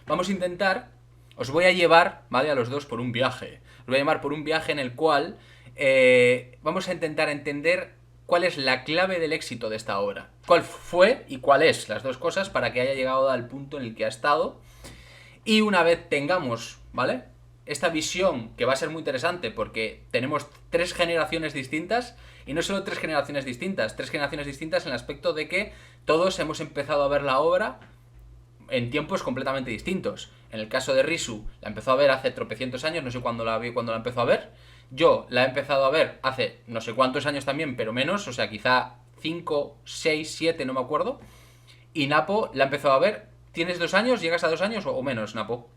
Vamos a intentar, os voy a llevar, ¿vale? A los dos por un viaje. Os voy a llevar por un viaje en el cual vamos a intentar entender cuál es la clave del éxito de esta obra. Cuál fue y cuál es, las dos cosas, para que haya llegado al punto en el que ha estado. Y una vez tengamos, ¿vale? Esta visión, que va a ser muy interesante porque tenemos tres generaciones distintas, y no solo tres generaciones distintas en el aspecto de que todos hemos empezado a ver la obra en tiempos completamente distintos. En el caso de Risu, la empezó a ver hace tropecientos años, no sé cuándo la vi, cuando la empezó a ver. Yo la he empezado a ver hace no sé cuántos años también, pero menos, o sea, quizá 5, 6, 7, no me acuerdo. Y Napo la empezó a ver. ¿Tienes 2 años? ¿Llegas a 2 años o menos, Napo?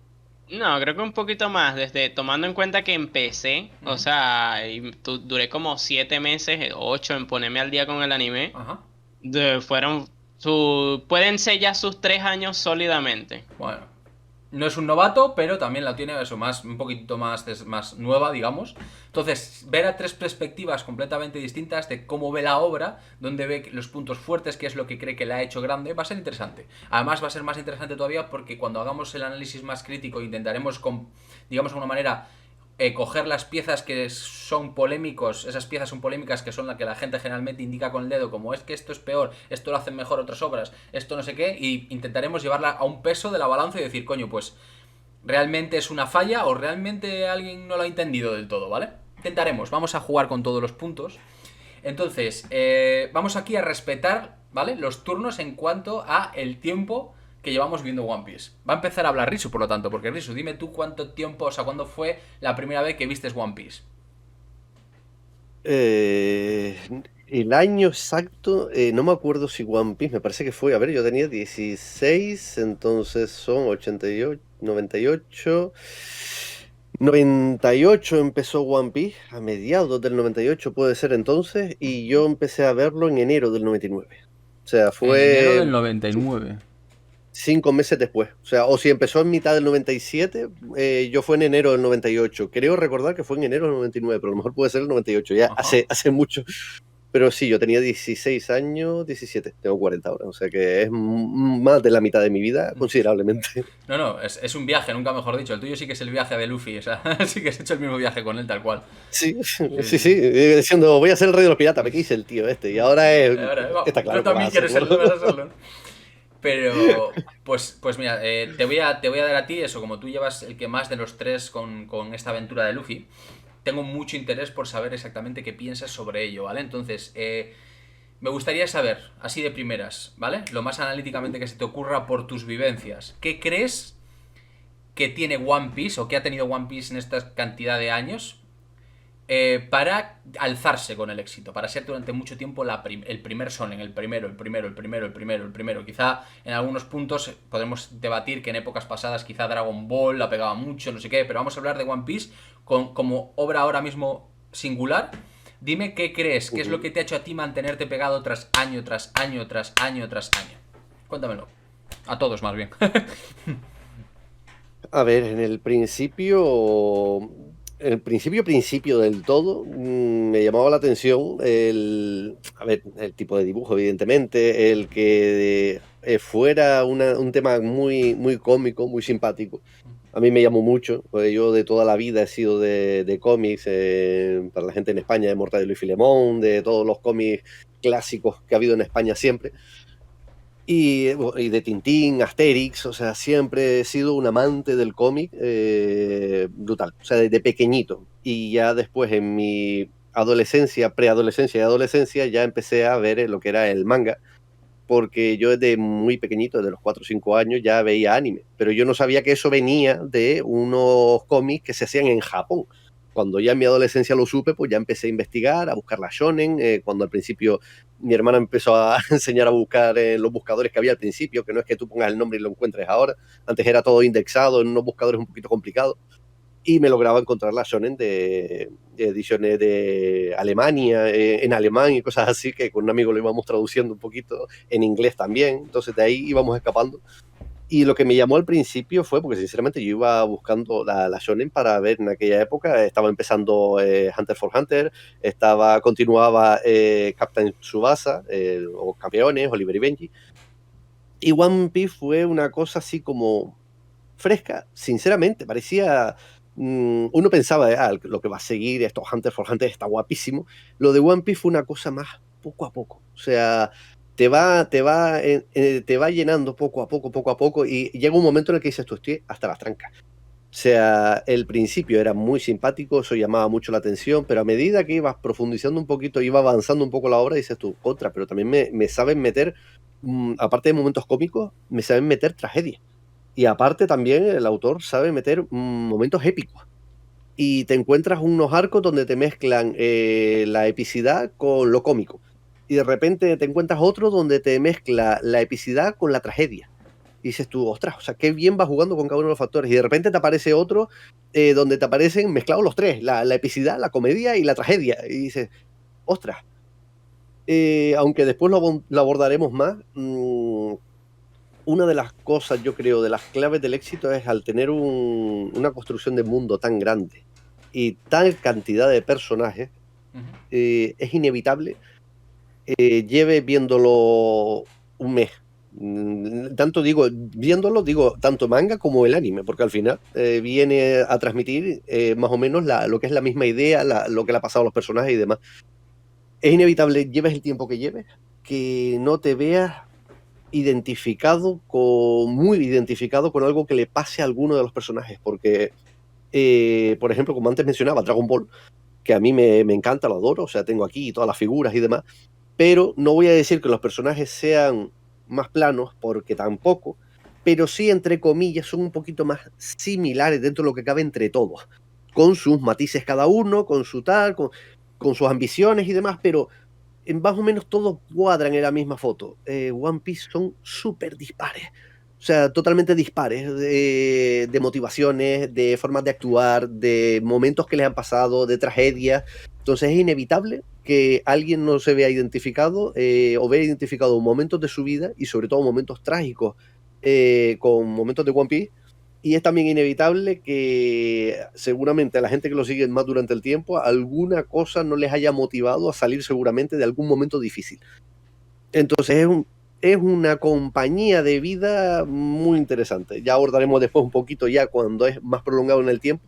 No, creo que un poquito más, desde tomando en cuenta que empecé, o Ujú. sea, duré como 7 meses, 8 en ponerme al día con el anime. Ajá. Pueden ser ya sus 3 años sólidamente. Bueno, no es un novato, pero también la tiene eso, más, un poquito más nueva, digamos. Entonces, ver a tres perspectivas completamente distintas de cómo ve la obra, dónde ve los puntos fuertes, qué es lo que cree que la ha hecho grande, va a ser interesante. Además, va a ser más interesante todavía porque cuando hagamos el análisis más crítico intentaremos, digamos, de alguna manera, coger las piezas que son polémicos, esas piezas son polémicas que son las que la gente generalmente indica con el dedo, como es que esto es peor, esto lo hacen mejor otras obras, esto no sé qué, y intentaremos llevarla a un peso de la balanza y decir, coño, pues realmente es una falla o realmente alguien no lo ha entendido del todo, ¿vale? Intentaremos, vamos a jugar con todos los puntos. Entonces, vamos aquí a respetar, ¿vale? Los turnos en cuanto a el tiempo que llevamos viendo One Piece. Va a empezar a hablar Risu, por lo tanto, porque Risu, dime tú cuánto tiempo, o sea, cuándo fue la primera vez que vistes One Piece. Eh, el año exacto, no me acuerdo si One Piece, me parece que fue, a ver, yo tenía 16, entonces son 88, 98. 98 empezó One Piece, a mediados del 98 puede ser entonces, y yo empecé a verlo en enero del 99. O sea, En enero fue del 99. 5 meses después. O sea, o si empezó en mitad del 97, yo fue en enero del 98. Creo recordar que fue en enero del 99, pero a lo mejor puede ser el 98, ya Ajá. hace mucho. Pero sí, yo tenía 16 años, 17, tengo 40 ahora, o sea que es más de la mitad de mi vida, considerablemente. No, no, es un viaje, nunca mejor dicho. El tuyo sí que es el viaje de Luffy, o sea, sí que has hecho el mismo viaje con él, tal cual. Sí, Sí, sí, sí, sí, sí. diciendo voy a ser el rey de los piratas, me quise el tío este, y ahora Ahora, está tú claro que vas a también quieres hacerlo. serlo, vas a serlo. Pero, pues mira, te voy a dar a ti eso, como tú llevas el que más de los tres con esta aventura de Luffy. Tengo mucho interés por saber exactamente qué piensas sobre ello, ¿vale? Entonces, me gustaría saber, así de primeras, ¿vale? Lo más analíticamente que se te ocurra por tus vivencias. ¿Qué crees que tiene One Piece o que ha tenido One Piece en esta cantidad de años para alzarse con el éxito, para ser durante mucho tiempo el primer shonen, el primero. Quizá en algunos puntos podemos debatir que en épocas pasadas quizá Dragon Ball la pegaba mucho, no sé qué, pero vamos a hablar de One Piece como obra ahora mismo singular. Dime qué crees, qué es lo que te ha hecho a ti mantenerte pegado tras año, tras año, tras año, tras año. Cuéntamelo. A todos, más bien. A ver, principio del todo, me llamaba la atención a ver, el tipo de dibujo, evidentemente, el que fuera un tema muy, muy cómico, muy simpático. A mí me llamó mucho, pues yo de toda la vida he sido de cómics, para la gente en España, de Mortadelo y Filemón, de todos los cómics clásicos que ha habido en España siempre. Y de Tintín, Asterix, o sea, siempre he sido un amante del cómic brutal, o sea, desde pequeñito. Y ya después en mi adolescencia, preadolescencia y adolescencia, ya empecé a ver lo que era el manga, porque yo desde muy pequeñito, desde los 4 o 5 años, ya veía anime, pero yo no sabía que eso venía de unos cómics que se hacían en Japón. Cuando ya en mi adolescencia lo supe, pues ya empecé a investigar, a buscar la shonen, cuando al principio mi hermana empezó a enseñar a buscar en los buscadores que había al principio, que no es que tú pongas el nombre y lo encuentres ahora, antes era todo indexado en unos buscadores un poquito complicados, y me lograba encontrar la shonen de ediciones de Alemania, en alemán y cosas así, que con un amigo lo íbamos traduciendo un poquito, en inglés también, entonces de ahí íbamos escapando. Y lo que me llamó al principio fue, porque sinceramente yo iba buscando la shonen para ver en aquella época, estaba empezando Hunter x Hunter, continuaba Captain Tsubasa, o Campeones, Oliver y Benji, y One Piece fue una cosa así como fresca, sinceramente, parecía... uno pensaba, lo que va a seguir, esto Hunter x Hunter está guapísimo, lo de One Piece fue una cosa más poco a poco, o sea... te va llenando poco a poco, y llega un momento en el que dices, tú estoy hasta las trancas. O sea, el principio era muy simpático, eso llamaba mucho la atención, pero a medida que ibas profundizando un poquito, iba avanzando un poco la obra, dices tú, contra, pero también me saben meter, aparte de momentos cómicos, me saben meter tragedia. Y aparte también el autor sabe meter momentos épicos. Y te encuentras unos arcos donde te mezclan la epicidad con lo cómico. Y de repente te encuentras otro donde te mezcla la epicidad con la tragedia. Y dices tú, ostras, o sea, qué bien va jugando con cada uno de los factores. Y de repente te aparece otro donde te aparecen mezclados los tres, la epicidad, la comedia y la tragedia. Y dices, ostras. Aunque después lo abordaremos más, una de las cosas, yo creo, de las claves del éxito es al tener una construcción de mundo tan grande y tal cantidad de personajes, es inevitable lleve viéndolo un mes. Tanto viéndolo, tanto manga como el anime, porque al final viene a transmitir más o menos lo que es la misma idea, lo que le ha pasado a los personajes y demás. Es inevitable, lleves el tiempo que lleves, que no te veas muy identificado con algo que le pase a alguno de los personajes, porque, por ejemplo, como antes mencionaba, Dragon Ball, que a mí me encanta, lo adoro, o sea, tengo aquí todas las figuras y demás, pero no voy a decir que los personajes sean más planos, porque tampoco, pero sí, entre comillas, son un poquito más similares dentro de lo que cabe entre todos, con sus matices cada uno, con su tal, con sus ambiciones y demás, pero más o menos todos cuadran en la misma foto. One Piece son súper dispares. O sea, totalmente dispares de motivaciones, de formas de actuar, de momentos que les han pasado, de tragedias. Entonces es inevitable que alguien no se vea identificado o vea identificado momentos de su vida y sobre todo momentos trágicos con momentos de One Piece. Y es también inevitable que seguramente a la gente que lo sigue más durante el tiempo, alguna cosa no les haya motivado a salir seguramente de algún momento difícil. Entonces es una compañía de vida muy interesante. Ya abordaremos después un poquito ya cuando es más prolongado en el tiempo,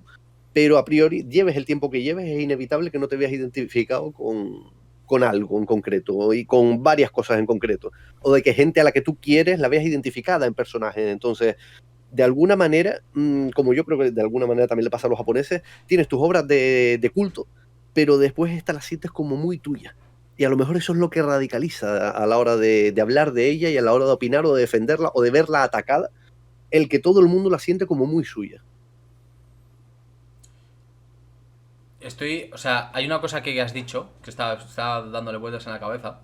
pero a priori, lleves el tiempo que lleves, es inevitable que no te veas identificado con algo en concreto y con varias cosas en concreto. O de que gente a la que tú quieres la veas identificada en personajes. Entonces, de alguna manera, como yo creo que de alguna manera también le pasa a los japoneses, tienes tus obras de culto, pero después esta la sientes como muy tuya. Y a lo mejor eso es lo que radicaliza a la hora de hablar de ella y a la hora de opinar o de defenderla o de verla atacada, el que todo el mundo la siente como muy suya. O sea, hay una cosa que has dicho, que está dándole vueltas en la cabeza,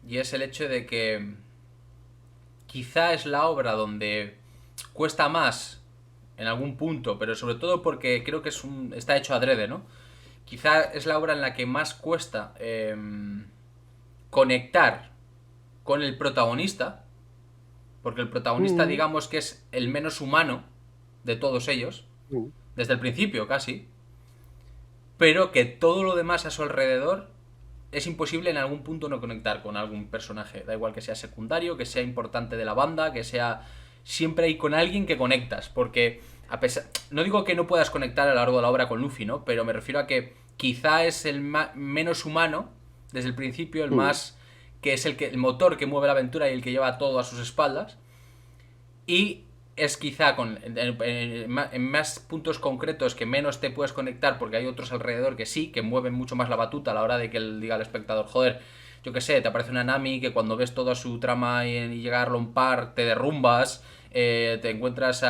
y es el hecho de que quizá es la obra donde cuesta más en algún punto, pero sobre todo porque creo que está hecho adrede, ¿no? Quizá es la obra en la que más cuesta conectar con el protagonista, porque el protagonista, digamos que es el menos humano de todos ellos, desde el principio casi, pero que todo lo demás a su alrededor es imposible en algún punto no conectar con algún personaje. Da igual que sea secundario, que sea importante de la banda, que sea... Siempre hay con alguien que conectas, porque no digo que no puedas conectar a lo largo de la obra con Luffy, ¿no? Pero me refiero a que quizá es el menos humano desde el principio, el más... que es el motor que mueve la aventura y el que lleva todo a sus espaldas. Y es quizá en más puntos concretos que menos te puedes conectar, porque hay otros alrededor que sí, que mueven mucho más la batuta a la hora de que él diga al espectador, joder, yo qué sé, te aparece una Nami que cuando ves toda su trama y llegar a un par te derrumbas, te encuentras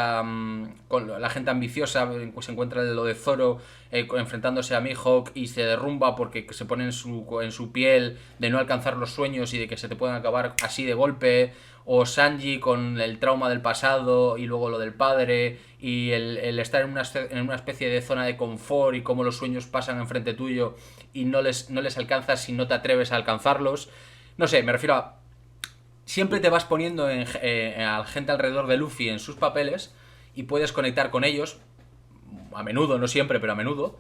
con la gente ambiciosa, se encuentra lo de Zoro enfrentándose a Mihawk y se derrumba porque se pone en su piel de no alcanzar los sueños y de que se te pueden acabar así de golpe, o Sanji con el trauma del pasado y luego lo del padre y el estar en una especie de zona de confort y cómo los sueños pasan enfrente tuyo y no les alcanzas si no te atreves a alcanzarlos. No sé, me refiero a... siempre te vas poniendo a gente alrededor de Luffy en sus papeles y puedes conectar con ellos, a menudo, no siempre, pero a menudo.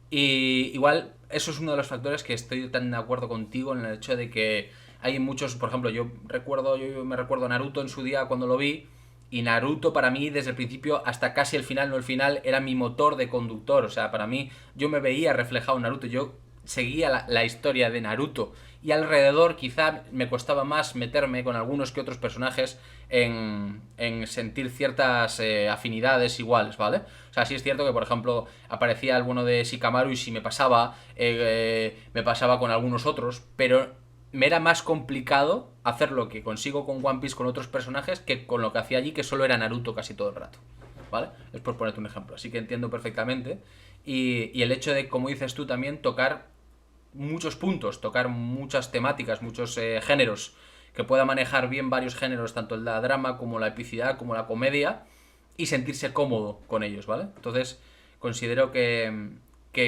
Y igual eso es uno de los factores que estoy tan de acuerdo contigo en el hecho de que hay muchos, por ejemplo, yo me recuerdo Naruto en su día cuando lo vi, y Naruto para mí desde el principio hasta casi el final, no el final, era mi motor de conductor. O sea, para mí yo me veía reflejado en Naruto, yo seguía la historia de Naruto, y alrededor quizá me costaba más meterme con algunos que otros personajes en sentir ciertas afinidades iguales, ¿vale? O sea, sí es cierto que, por ejemplo, aparecía alguno de Shikamaru y si me pasaba con algunos otros, pero me era más complicado hacer lo que consigo con One Piece con otros personajes que con lo que hacía allí, que solo era Naruto casi todo el rato, ¿vale? Es por ponerte un ejemplo, así que entiendo perfectamente. Y el hecho de, como dices tú, también tocar muchos puntos, tocar muchas temáticas, muchos géneros, que pueda manejar bien varios géneros, tanto la drama como la epicidad como la comedia, y sentirse cómodo con ellos, ¿vale? Entonces, considero que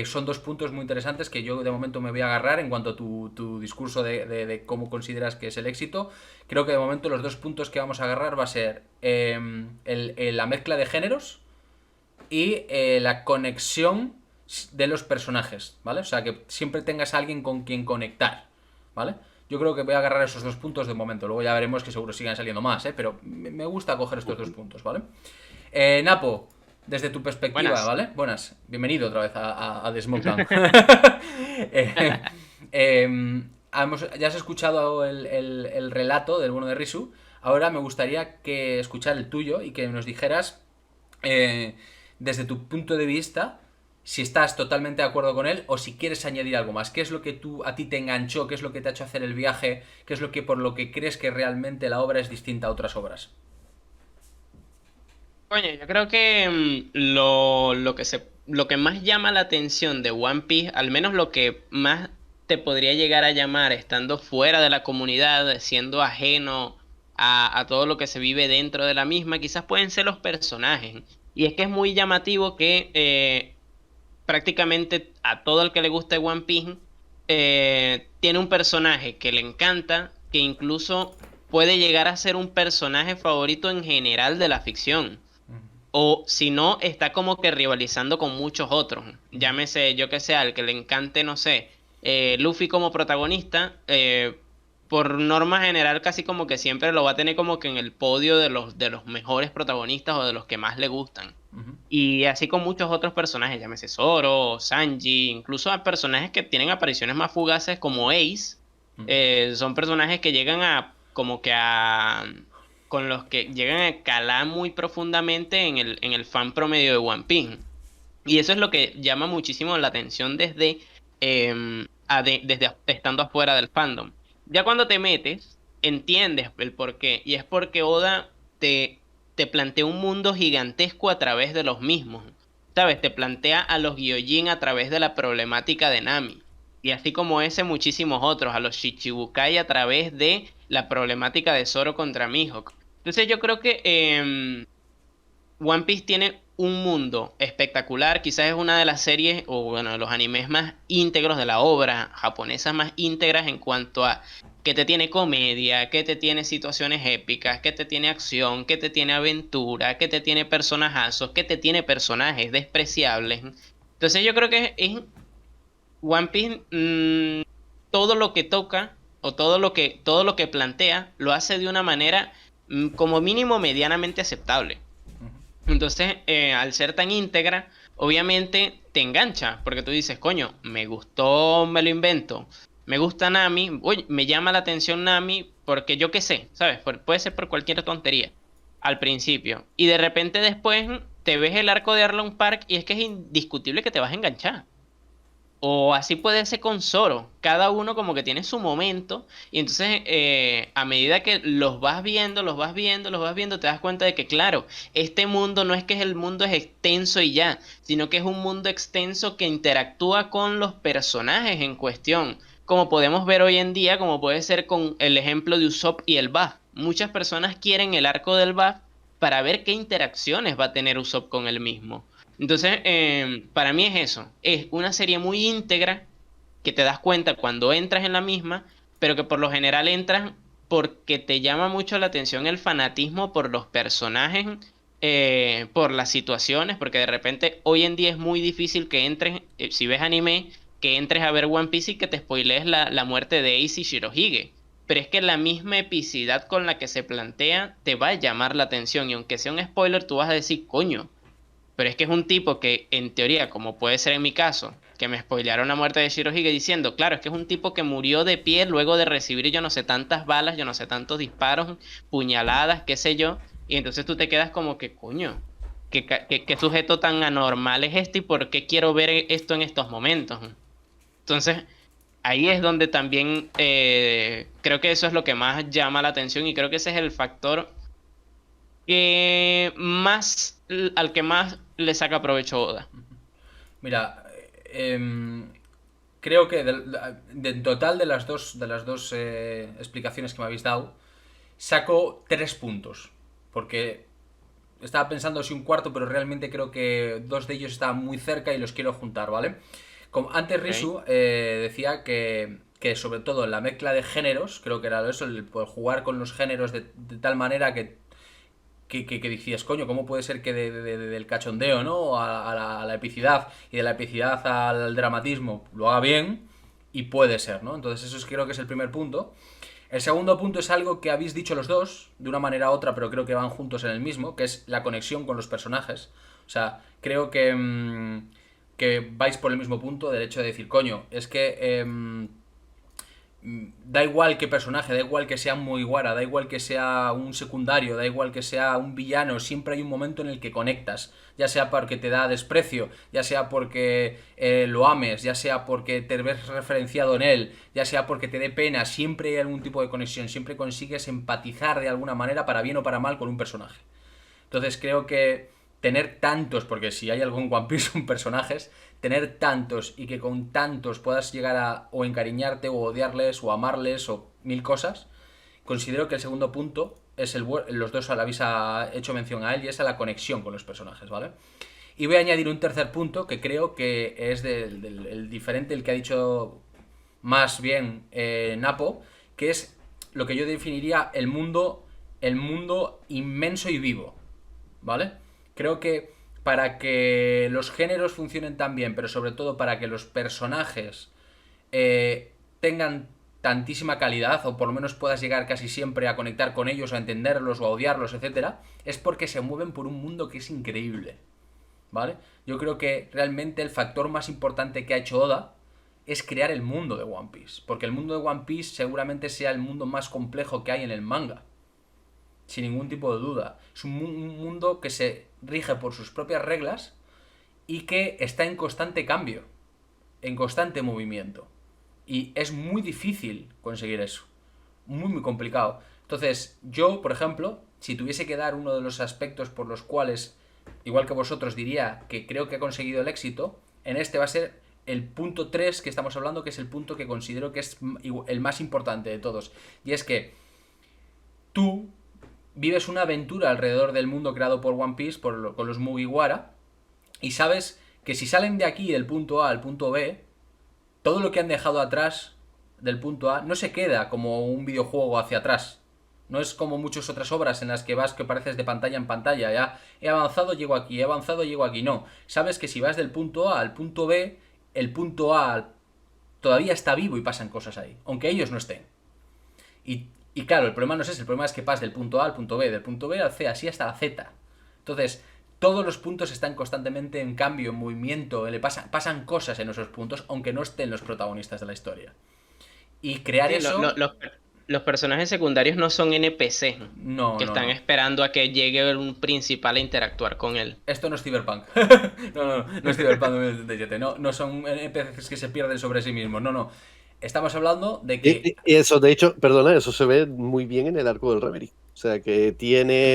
son dos puntos muy interesantes que yo de momento me voy a agarrar en cuanto a tu discurso de cómo consideras que es el éxito. Creo que de momento los dos puntos que vamos a agarrar va a ser la mezcla de géneros y la conexión de los personajes, ¿vale? O sea, que siempre tengas a alguien con quien conectar, ¿vale? Yo creo que voy a agarrar esos dos puntos de momento. Luego ya veremos que seguro sigan saliendo más, ¿eh? Pero me gusta coger estos dos puntos, ¿vale? Napo, desde tu perspectiva, Buenas. ¿vale? Buenas. Bienvenido otra vez a The Smoke Down. Ya has escuchado el relato del bueno de Risu. Ahora me gustaría que escuchar el tuyo y que nos dijeras, eh, desde tu punto de vista, si estás totalmente de acuerdo con él o si quieres añadir algo más. ¿Qué es lo que a ti te enganchó? ¿Qué es lo que te ha hecho hacer el viaje? ¿Qué es lo que por lo que crees que realmente la obra es distinta a otras obras? Coño, yo creo que lo que más llama la atención de One Piece, al menos lo que más te podría llegar a llamar estando fuera de la comunidad, siendo ajeno a todo lo que se vive dentro de la misma, quizás pueden ser los personajes. Y es que es muy llamativo que prácticamente a todo el que le guste One Piece tiene un personaje que le encanta, que incluso puede llegar a ser un personaje favorito en general de la ficción. O si no, está como que rivalizando con muchos otros. Llámese, yo que sé, al que le encante, no sé, Luffy como protagonista, por norma general casi como que siempre lo va a tener como que en el podio de los mejores protagonistas o de los que más le gustan. Ujú. Y así con muchos otros personajes, llámese Zoro, Sanji, incluso a personajes que tienen apariciones más fugaces como Ace, son personajes que llegan a como que a con los que llegan a calar muy profundamente en el fan promedio de One Piece. Y eso es lo que llama muchísimo la atención desde estando afuera del fandom. Ya cuando te metes, entiendes el porqué. Y es porque Oda te plantea un mundo gigantesco a través de los mismos. ¿Sabes? Te plantea a los Gyojin a través de la problemática de Nami. Y así como ese, muchísimos otros. A los Shichibukai a través de la problemática de Zoro contra Mihawk. Entonces yo creo que One Piece tiene un mundo espectacular, quizás es una de las series o bueno, de los animes más íntegros de la obra japonesa, más íntegras en cuanto a que te tiene comedia, que te tiene situaciones épicas, que te tiene acción, que te tiene aventura, que te tiene personajazos, que te tiene personajes despreciables. Entonces yo creo que es One Piece, todo lo que toca o todo lo que plantea lo hace de una manera como mínimo medianamente aceptable. Entonces, al ser tan íntegra, obviamente te engancha, porque tú dices, coño, me gustó, me lo invento, me gusta Nami, oye, me llama la atención Nami, porque yo qué sé, ¿sabes? Puede ser por cualquier tontería al principio. Y de repente después te ves el arco de Arlong Park y es que es indiscutible que te vas a enganchar. O así puede ser con Zoro. Cada uno como que tiene su momento. Y entonces a medida que los vas viendo, los vas viendo, los vas viendo, te das cuenta de que claro, este mundo no es que el mundo es extenso y ya, sino que es un mundo extenso que interactúa con los personajes en cuestión. Como podemos ver hoy en día, como puede ser con el ejemplo de Usopp y el BAF. Muchas personas quieren el arco del BAF para ver qué interacciones va a tener Usopp con el mismo. Entonces, para mí es eso, es una serie muy íntegra que te das cuenta cuando entras en la misma, pero que por lo general entras porque te llama mucho la atención el fanatismo por los personajes, por las situaciones, porque de repente hoy en día es muy difícil que entres, si ves anime, que entres a ver One Piece y que te spoilees la muerte de Ace y Shirohige. Pero es que la misma epicidad con la que se plantea te va a llamar la atención y aunque sea un spoiler, tú vas a decir, coño, pero es que es un tipo que, en teoría, como puede ser en mi caso, que me spoilearon la muerte de Shirohige diciendo, claro, es que es un tipo que murió de pie luego de recibir yo no sé tantas balas, yo no sé tantos disparos, puñaladas, qué sé yo, y entonces tú te quedas como que, coño, qué sujeto tan anormal es este y por qué quiero ver esto en estos momentos. Entonces, ahí es donde también creo que eso es lo que más llama la atención y creo que ese es el factor al que más le saca provecho Oda. Mira, creo que en total de las dos explicaciones que me habéis dado, saco 3 puntos. Porque estaba pensando si un cuarto, pero realmente creo que 2 de ellos están muy cerca y los quiero juntar, ¿vale? Como antes ¿Ok? Risu decía que sobre todo en la mezcla de géneros, creo que era eso, el poder jugar con los géneros de tal manera que decías, coño, ¿cómo puede ser que del cachondeo, ¿no? A la epicidad y de la epicidad al dramatismo lo haga bien? Y puede ser, ¿no? Entonces creo que es el primer punto. El segundo punto es algo que habéis dicho los dos, de una manera u otra, pero creo que van juntos en el mismo, que es la conexión con los personajes. O sea, creo que vais por el mismo punto del hecho de decir, coño, es que da igual qué personaje, da igual que sea un Mugiwara, da igual que sea un secundario, da igual que sea un villano, siempre hay un momento en el que conectas, ya sea porque te da desprecio, ya sea porque lo ames, ya sea porque te ves referenciado en él, ya sea porque te dé pena, siempre hay algún tipo de conexión, siempre consigues empatizar de alguna manera, para bien o para mal, con un personaje. Entonces creo que tener tantos, porque si hay algún One Piece son personajes, tener tantos y que con tantos puedas llegar a o encariñarte o odiarles o amarles o mil cosas, considero que el segundo punto es los dos habéis hecho mención a él y es a la conexión con los personajes, ¿vale? Y voy a añadir un tercer punto que creo que es el diferente, el que ha dicho más bien Napo, que es lo que yo definiría el mundo inmenso y vivo. ¿Vale? Creo que para que los géneros funcionen tan bien, pero sobre todo para que los personajes tengan tantísima calidad, o por lo menos puedas llegar casi siempre a conectar con ellos, a entenderlos o a odiarlos, etcétera, es porque se mueven por un mundo que es increíble. ¿Vale? Yo creo que realmente el factor más importante que ha hecho Oda es crear el mundo de One Piece. Porque el mundo de One Piece seguramente sea el mundo más complejo que hay en el manga, sin ningún tipo de duda. Es un mundo que se rige por sus propias reglas y que está en constante cambio, en constante movimiento. Y es muy difícil conseguir eso. Muy, muy complicado. Entonces, yo, por ejemplo, si tuviese que dar uno de los aspectos por los cuales, igual que vosotros, diría que creo que he conseguido el éxito, en este va a ser el punto 3 que estamos hablando, que es el punto que considero que es el más importante de todos. Y es que tú vives una aventura alrededor del mundo creado por One Piece, con los Mugiwara, y sabes que si salen de aquí, del punto A al punto B, todo lo que han dejado atrás del punto A no se queda como un videojuego hacia atrás. No es como muchas otras obras en las que vas que pareces de pantalla en pantalla. Ya he avanzado, llego aquí, he avanzado, llego aquí. No. Sabes que si vas del punto A al punto B, el punto A todavía está vivo y pasan cosas ahí, aunque ellos no estén. Y claro, el problema no es ese, el problema es que pasas del punto A al punto B, del punto B al C, así hasta la Z. Entonces, todos los puntos están constantemente en cambio, en movimiento, pasan cosas en esos puntos, aunque no estén los protagonistas de la historia. Y crear Sí, eso, los personajes secundarios no son NPC no, que no, están no. esperando a que llegue un principal a interactuar con él. Esto no es Cyberpunk. No es Cyberpunk 2077. No, no son NPCs que se pierden sobre sí mismos. No, no. Estamos hablando de que. Y eso, de hecho, perdona, eso se ve muy bien en el arco del Reverie. O sea, que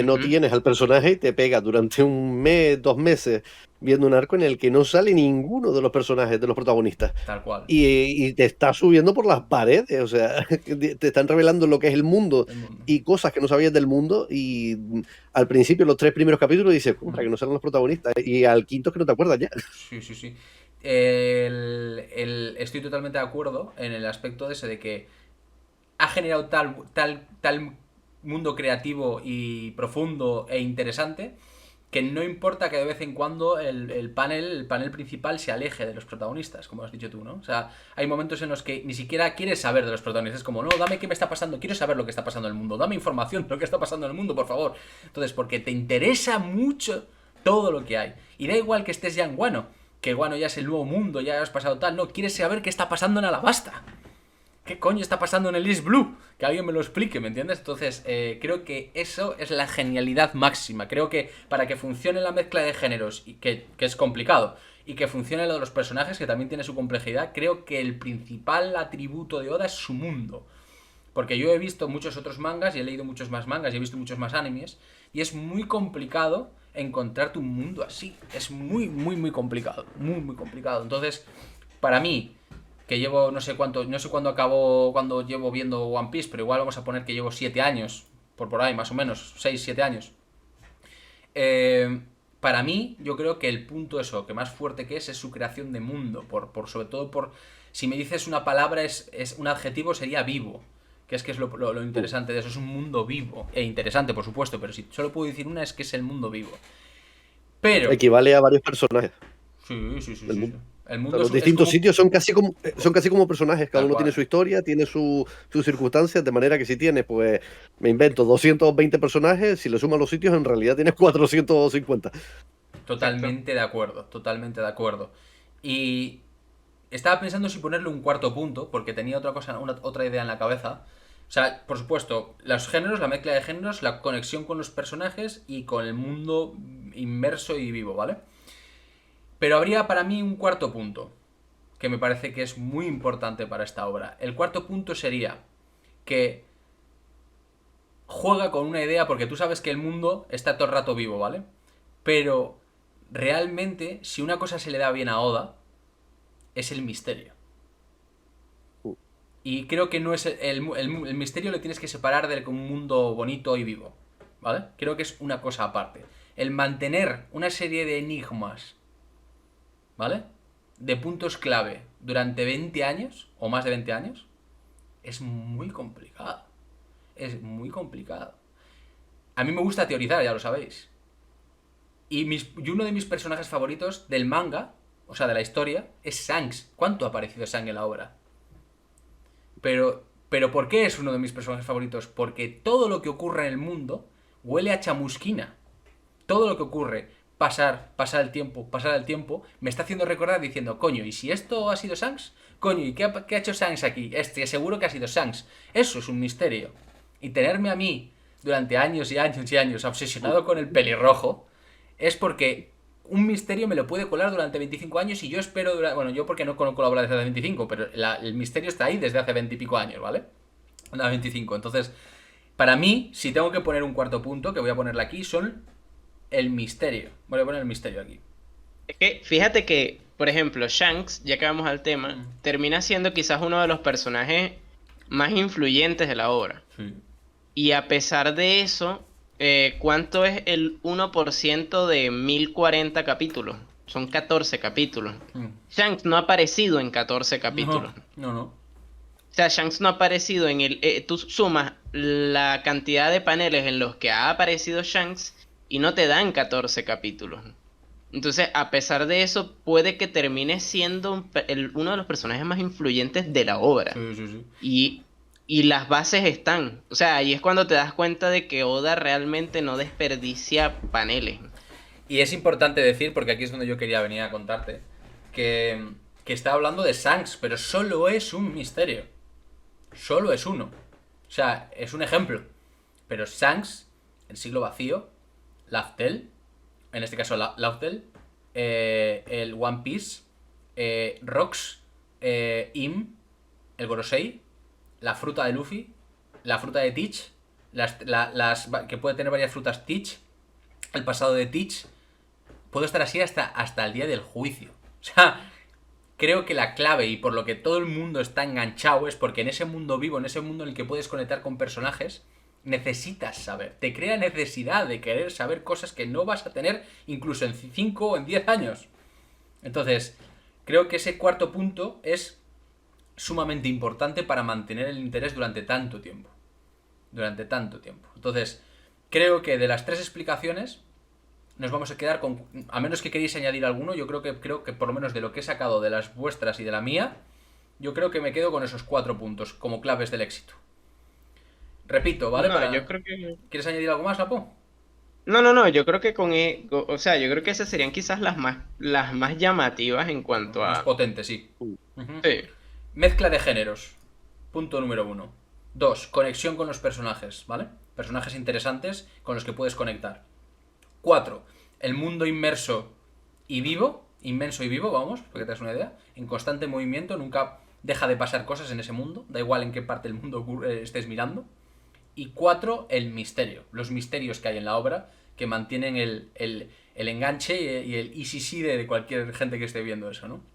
no Ujú. tienes al personaje y te pega durante un mes, 2 meses, viendo un arco en el que no sale ninguno de los personajes, de los protagonistas. Tal cual. Y te está subiendo por las paredes, o sea, te están revelando lo que es el mundo El mundo. y cosas que no sabías del mundo. Y al principio, los 3 primeros capítulos, dices, para que no salen los protagonistas. Y al quinto es que no te acuerdas ya. Sí, sí, sí. Estoy totalmente de acuerdo en el aspecto de ese de que ha generado tal mundo creativo y profundo e interesante que no importa que de vez en cuando el panel principal se aleje de los protagonistas, como has dicho tú, ¿no? O sea, hay momentos en los que ni siquiera quieres saber de los protagonistas, es como, no, dame qué me está pasando, quiero saber lo que está pasando en el mundo, dame información de lo que está pasando en el mundo, por favor. Entonces, porque te interesa mucho todo lo que hay. Y da igual que estés ya en Guano, que Guano ya es el nuevo mundo, ya has pasado tal, no, quieres saber qué está pasando en Alabasta. ¿Qué coño está pasando en el East Blue? Que alguien me lo explique, ¿me entiendes? Entonces, creo que eso es la genialidad máxima. Creo que para que funcione la mezcla de géneros, y que es complicado, y que funcione lo de los personajes, que también tiene su complejidad, creo que el principal atributo de Oda es su mundo. Porque yo he visto muchos otros mangas, y he leído muchos más mangas, y he visto muchos más animes, y es muy complicado encontrarte un mundo así. Es muy, muy, muy complicado. Muy, muy complicado. Entonces, para mí, que llevo no sé cuánto, no sé cuándo acabó, cuando llevo viendo One Piece, pero igual vamos a poner que llevo 7 años, por ahí más o menos, 6, 7 años. Para mí, yo creo que el punto eso, que más fuerte que es su creación de mundo, sobre todo si me dices una palabra, es un adjetivo, sería vivo, que es lo interesante de eso, es un mundo vivo, e interesante por supuesto, pero si solo puedo decir una es que es el mundo vivo. Pero... Equivale a varios personajes. Sí. El mundo los distintos sitios son casi como personajes, cada uno tiene su historia, tiene sus circunstancias, de manera que si tienes, pues, me invento 220 personajes, si le sumas los sitios, en realidad tienes 450. Totalmente de acuerdo. Y estaba pensando si ponerle un cuarto punto, porque tenía otra idea en la cabeza. O sea, por supuesto, los géneros, la mezcla de géneros, la conexión con los personajes y con el mundo inmerso y vivo, ¿vale? Pero habría para mí un cuarto punto, que me parece que es muy importante para esta obra. El cuarto punto sería que juega con una idea, porque tú sabes que el mundo está todo el rato vivo, ¿vale? Pero realmente, si una cosa se le da bien a Oda, es el misterio. Y creo que no es el misterio lo tienes que separar de un mundo bonito y vivo, ¿vale? Creo que es una cosa aparte. El mantener una serie de enigmas, ¿vale? De puntos clave durante 20 años, o más de 20 años, es muy complicado. Es muy complicado. A mí me gusta teorizar, ya lo sabéis. Y uno de mis personajes favoritos del manga, o sea, de la historia, es Shanks. ¿Cuánto ha aparecido Shanks en la obra? Pero ¿por qué es uno de mis personajes favoritos? Porque todo lo que ocurre en el mundo huele a chamusquina. Todo lo que ocurre, pasar el tiempo, me está haciendo recordar diciendo, coño, ¿y si esto ha sido Shanks? Coño, ¿y qué ha hecho Shanks aquí? Seguro que ha sido Shanks. Eso es un misterio. Y tenerme a mí durante años y años y años obsesionado con el pelirrojo es porque un misterio me lo puede colar durante 25 años y yo espero bueno, yo porque no colaboro desde hace 25, pero el misterio está ahí desde hace 20 y pico años, ¿vale? 25. Entonces, para mí, si tengo que poner un cuarto punto, que voy a ponerle aquí, son el misterio. Voy a poner el misterio aquí. Es que fíjate que, por ejemplo, Shanks, ya que vamos al tema, termina siendo quizás uno de los personajes más influyentes de la obra. Sí. Y a pesar de eso, ¿cuánto es el 1% de 1040 capítulos? Son 14 capítulos. Shanks no ha aparecido en 14 capítulos. No. O sea, Shanks no ha aparecido en el... tú sumas la cantidad de paneles en los que ha aparecido Shanks y no te dan 14 capítulos. Entonces, a pesar de eso, puede que termine siendo uno de los personajes más influyentes de la obra. Sí. Y las bases están. O sea, ahí es cuando te das cuenta de que Oda realmente no desperdicia paneles. Y es importante decir, porque aquí es donde yo quería venir a contarte, que está hablando de Shanks, pero solo es un misterio. Solo es uno. O sea, es un ejemplo. Pero Shanks, el siglo vacío, Laftel, en este caso Laftel, el One Piece, Rocks, Im, el Gorosei, la fruta de Luffy, la fruta de Teach, que puede tener varias frutas Teach, el pasado de Teach. Puedo estar así hasta el día del juicio. O sea, creo que la clave y por lo que todo el mundo está enganchado es porque en ese mundo vivo, en ese mundo en el que puedes conectar con personajes, necesitas saber. Te crea necesidad de querer saber cosas que no vas a tener incluso en 5 o en 10 años. Entonces, creo que ese cuarto punto es sumamente importante para mantener el interés durante tanto tiempo. Durante tanto tiempo. Entonces, creo que de las 3 explicaciones nos vamos a quedar con... A menos que queréis añadir alguno, yo creo que por lo menos de lo que he sacado de las vuestras y de la mía, yo creo que me quedo con esos 4 puntos como claves del éxito. Repito, ¿vale? No, yo creo que... ¿Quieres añadir algo más, Lapo? No, yo creo que o sea, yo creo que esas serían quizás las más llamativas en cuanto Más a... potente, sí. Ujú. Sí. Mezcla de géneros. Punto número 1. 2. Conexión con los personajes, ¿vale? Personajes interesantes con los que puedes conectar. 4. El mundo inmerso y vivo. Inmenso y vivo, vamos, para que te das una idea. En constante movimiento, nunca deja de pasar cosas en ese mundo. Da igual en qué parte del mundo estés mirando. Y 4. El misterio. Los misterios que hay en la obra que mantienen el enganche y el easy de cualquier gente que esté viendo eso, ¿no?